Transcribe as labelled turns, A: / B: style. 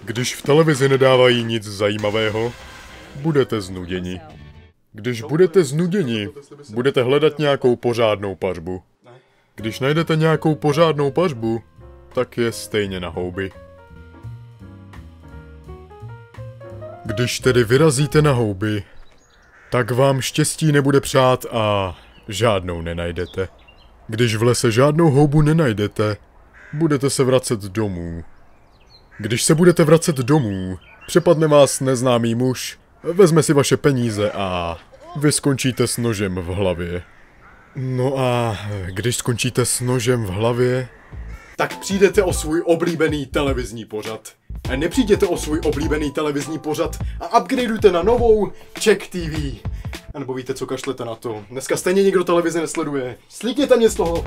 A: Když v televizi nedávají nic zajímavého, budete znuděni. Když budete znuděni, budete hledat nějakou pořádnou pařbu. Když najdete nějakou pořádnou pařbu, tak je stejně na houby. Když tedy vyrazíte na houby, tak vám štěstí nebude přát a žádnou nenajdete. Když v lese žádnou houbu nenajdete, budete se vracet domů. Když se budete vracet domů, přepadne vás neznámý muž, vezme si vaše peníze a vy skončíte s nožem v hlavě. No a když skončíte s nožem v hlavě, tak přijdete o svůj oblíbený televizní pořad. Nepřijděte o svůj oblíbený televizní pořad a upgradeujte na novou Czech TV. A nebo víte co, kašlete na to. Dneska stejně nikdo televizi nesleduje. Slíkněte mě z toho.